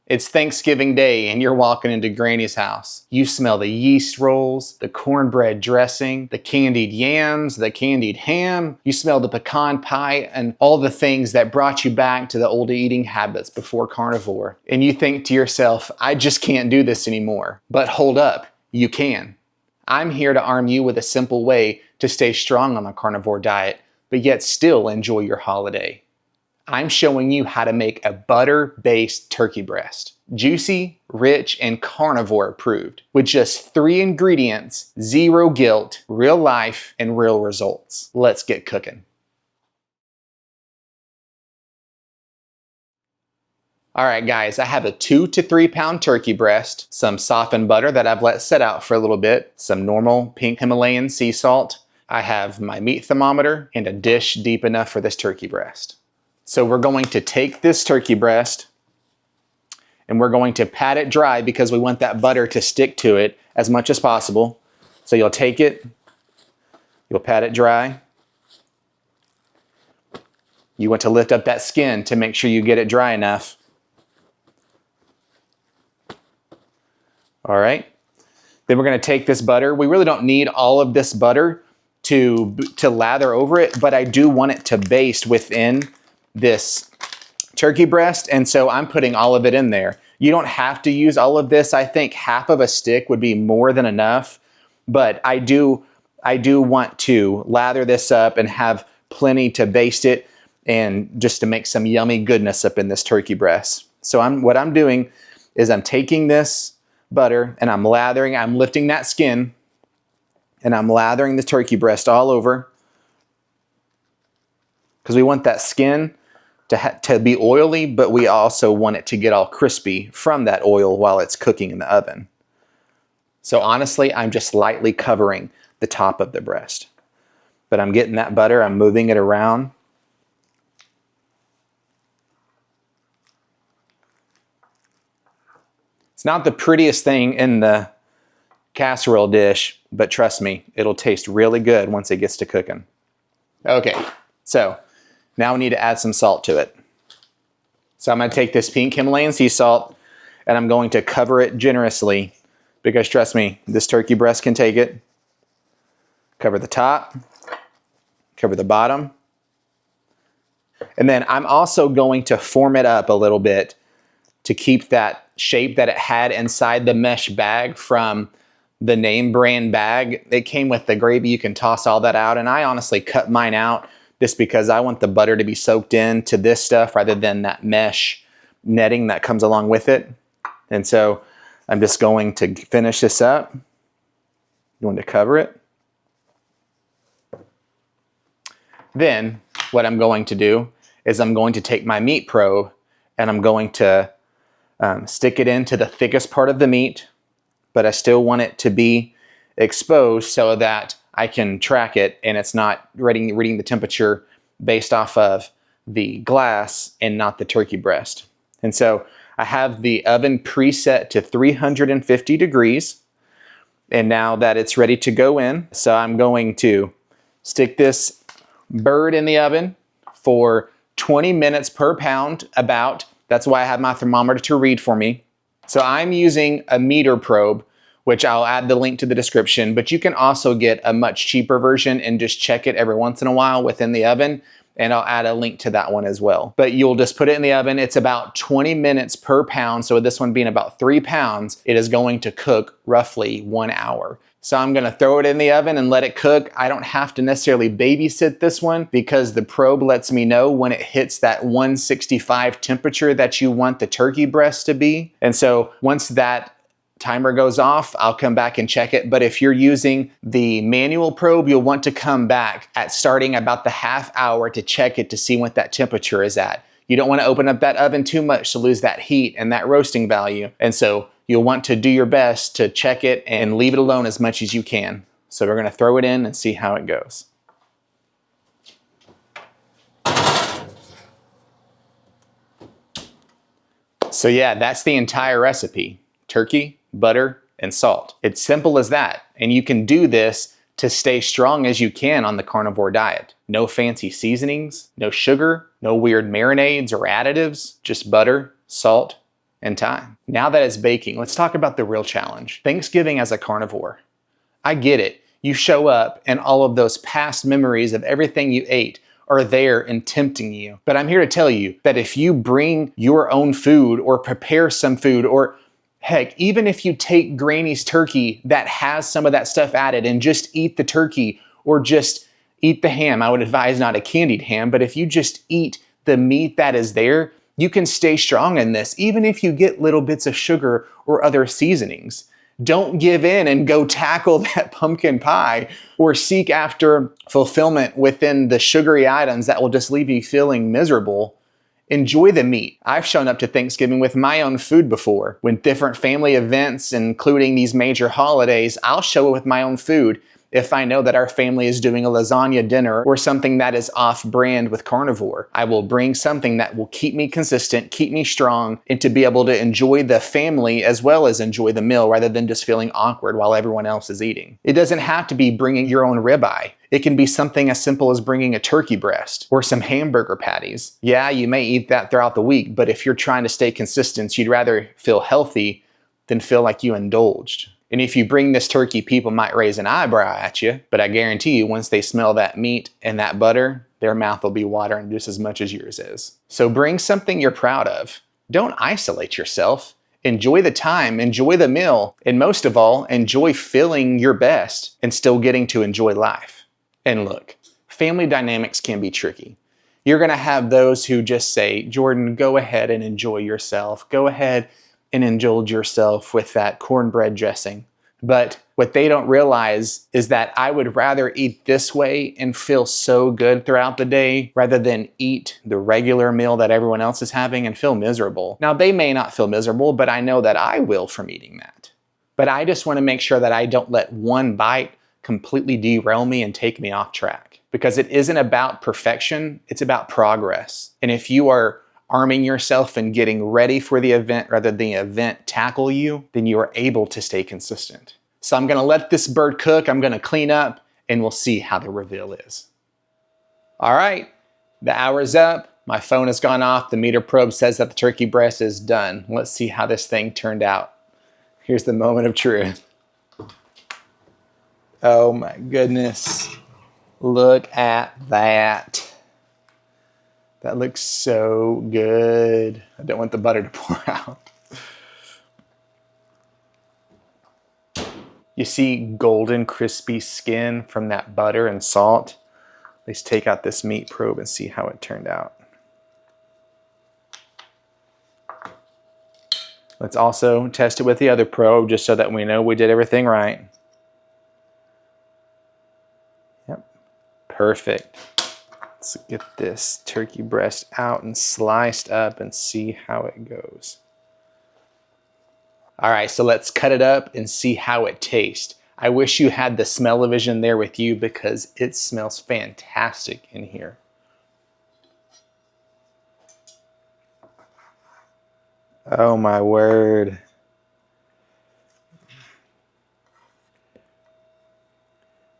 It's Thanksgiving Day and you're walking into Granny's house. You smell the yeast rolls, the cornbread dressing, the candied yams, the candied ham. You smell the pecan pie and all the things that brought you back to the old eating habits before carnivore. And you think to yourself, I just can't do this anymore. But hold up, you can. I'm here to arm you with a simple way to stay strong on the carnivore diet, but yet still enjoy your holiday. I'm showing you how to make a butter-based turkey breast. Juicy, rich, and carnivore approved. With just 3 ingredients, 0 guilt, real life, and real results. Let's get cooking. All right, guys, I have a 2 to 3 pound turkey breast, some softened butter that I've let set out for a little bit, some normal pink Himalayan sea salt. I have my meat thermometer and a dish deep enough for this turkey breast. So we're going to take this turkey breast and we're going to pat it dry because we want that butter to stick to it as much as possible. So you'll take it, you'll pat it dry. You want to lift up that skin to make sure you get it dry enough. All right. Then we're going to take this butter. We really don't need all of this butter to lather over it, but I do want it to baste within this turkey breast, and so I'm putting all of it in there. You don't have to use all of this. I think half of a stick would be more than enough, but I do want to lather this up and have plenty to baste it and just to make some yummy goodness up in this turkey breast. So what I'm doing is I'm taking this butter and I'm lifting that skin and I'm lathering the turkey breast all over because we want that skin to be oily, but we also want it to get all crispy from that oil while it's cooking in the oven. So honestly, I'm just lightly covering the top of the breast. But I'm getting that butter, I'm moving it around. It's not the prettiest thing in the casserole dish, but trust me, it'll taste really good once it gets to cooking. Okay, so now we need to add some salt to it. So I'm going to take this pink Himalayan sea salt and I'm going to cover it generously because trust me, this turkey breast can take it. Cover the top, cover the bottom. And then I'm also going to form it up a little bit to keep that shape that it had inside the mesh bag from the name brand bag. It came with the gravy, you can toss all that out, and I honestly cut mine out just because I want the butter to be soaked into this stuff rather than that mesh netting that comes along with it. And so I'm just going to finish this up. I'm going to cover it. Then what I'm going to do is I'm going to take my meat probe and I'm going to stick it into the thickest part of the meat, but I still want it to be exposed so that I can track it and it's not reading the temperature based off of the glass and not the turkey breast. And so I have the oven preset to 350 degrees. And now that it's ready to go in, so I'm going to stick this bird in the oven for 20 minutes per pound about. That's why I have my thermometer to read for me. So I'm using a meter probe, which I'll add the link to the description, but you can also get a much cheaper version and just check it every once in a while within the oven, and I'll add a link to that one as well. But you'll just put it in the oven. It's about 20 minutes per pound, so this one being about 3 pounds, it is going to cook roughly 1 hour. So I'm gonna throw it in the oven and let it cook. I don't have to necessarily babysit this one because the probe lets me know when it hits that 165 temperature that you want the turkey breast to be. And so once that timer goes off, I'll come back and check it. But if you're using the manual probe, you'll want to come back at starting about the half hour to check it to see what that temperature is at. You don't want to open up that oven too much to lose that heat and that roasting value. And so you'll want to do your best to check it and leave it alone as much as you can. So we're going to throw it in and see how it goes. So yeah, that's the entire recipe. Turkey, butter, and salt. It's simple as that. And you can do this to stay strong as you can on the carnivore diet. No fancy seasonings, no sugar, no weird marinades or additives, just butter, salt, and time. Now that it's baking, let's talk about the real challenge. Thanksgiving as a carnivore. I get it. You show up and all of those past memories of everything you ate are there and tempting you. But I'm here to tell you that if you bring your own food or prepare some food, or heck, even if you take Granny's turkey that has some of that stuff added and just eat the turkey or just eat the ham. I would advise not a candied ham, but if you just eat the meat that is there, you can stay strong in this, even if you get little bits of sugar or other seasonings. Don't give in and go tackle that pumpkin pie or seek after fulfillment within the sugary items that will just leave you feeling miserable. Enjoy the meat. I've shown up to Thanksgiving with my own food before. When different family events, including these major holidays, I'll show up with my own food if I know that our family is doing a lasagna dinner or something that is off-brand with carnivore. I will bring something that will keep me consistent, keep me strong, and to be able to enjoy the family as well as enjoy the meal rather than just feeling awkward while everyone else is eating. It doesn't have to be bringing your own ribeye. It can be something as simple as bringing a turkey breast or some hamburger patties. Yeah, you may eat that throughout the week, but if you're trying to stay consistent, you'd rather feel healthy than feel like you indulged. And if you bring this turkey, people might raise an eyebrow at you, but I guarantee you once they smell that meat and that butter, their mouth will be watering just as much as yours is. So bring something you're proud of. Don't isolate yourself. Enjoy the time, enjoy the meal, and most of all, enjoy feeling your best and still getting to enjoy life. And look, family dynamics can be tricky. You're gonna have those who just say, Jordan, go ahead and enjoy yourself. Go ahead and indulge yourself with that cornbread dressing. But what they don't realize is that I would rather eat this way and feel so good throughout the day rather than eat the regular meal that everyone else is having and feel miserable. Now, they may not feel miserable, but I know that I will from eating that. But I just want to make sure that I don't let one bite completely derail me and take me off track. Because it isn't about perfection, it's about progress. And if you are arming yourself and getting ready for the event rather than the event tackle you, then you are able to stay consistent. So I'm gonna let this bird cook, I'm gonna clean up, and we'll see how the reveal is. All right, the hour's up, my phone has gone off, the meter probe says that the turkey breast is done. Let's see how this thing turned out. Here's the moment of truth. Oh my goodness, look at that. That looks so good. I don't want the butter to pour out. You see golden crispy skin from that butter and salt. Let's take out this meat probe and see how it turned out. Let's also test it with the other probe just so that we know we did everything right. Yep, perfect. Let's get this turkey breast out and sliced up and see how it goes. All right, so let's cut it up and see how it tastes. I wish you had the smell-o-vision there with you because it smells fantastic in here. Oh my word.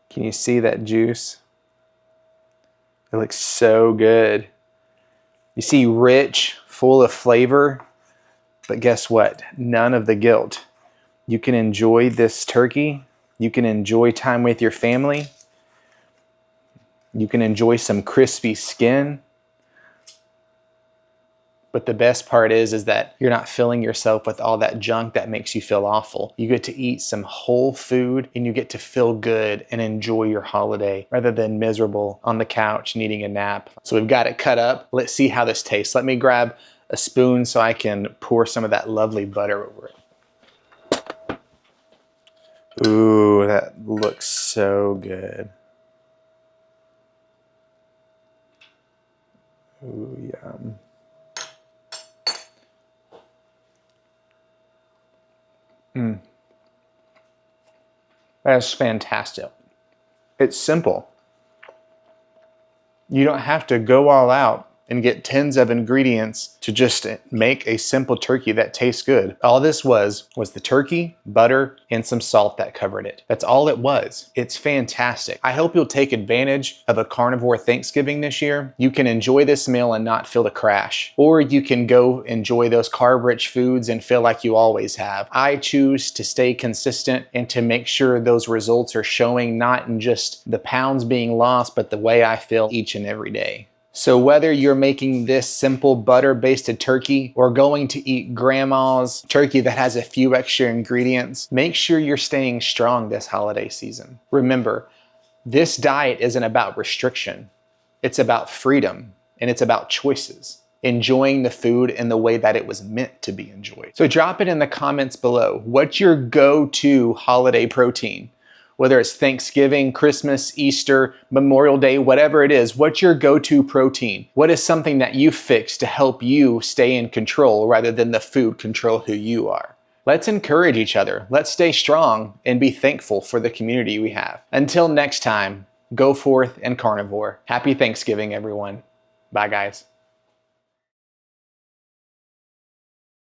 Can you see that juice? It looks so good. You see, rich, full of flavor, but guess what? None of the guilt. You can enjoy this turkey. You can enjoy time with your family. You can enjoy some crispy skin. But the best part is that you're not filling yourself with all that junk that makes you feel awful. You get to eat some whole food and you get to feel good and enjoy your holiday rather than miserable on the couch needing a nap. So we've got it cut up. Let's see how this tastes. Let me grab a spoon so I can pour some of that lovely butter over it. Ooh, that looks so good. Ooh, yum. That's fantastic. It's simple. You don't have to go all out and get tens of ingredients to just make a simple turkey that tastes good. All this was the turkey, butter, and some salt that covered it. That's all it was. It's fantastic. I hope you'll take advantage of a carnivore Thanksgiving this year. You can enjoy this meal and not feel the crash, or you can go enjoy those carb-rich foods and feel like you always have. I choose to stay consistent and to make sure those results are showing not in just the pounds being lost, but the way I feel each and every day. So whether you're making this simple butter-basted turkey or going to eat grandma's turkey that has a few extra ingredients, make sure you're staying strong this holiday season. Remember, this diet isn't about restriction. It's about freedom, and it's about choices. Enjoying the food in the way that it was meant to be enjoyed. So drop it in the comments below. What's your go-to holiday protein? Whether it's Thanksgiving, Christmas, Easter, Memorial Day, whatever it is, what's your go-to protein? What is something that you fix to help you stay in control rather than the food control who you are? Let's encourage each other. Let's stay strong and be thankful for the community we have. Until next time, go forth and carnivore. Happy Thanksgiving, everyone. Bye, guys.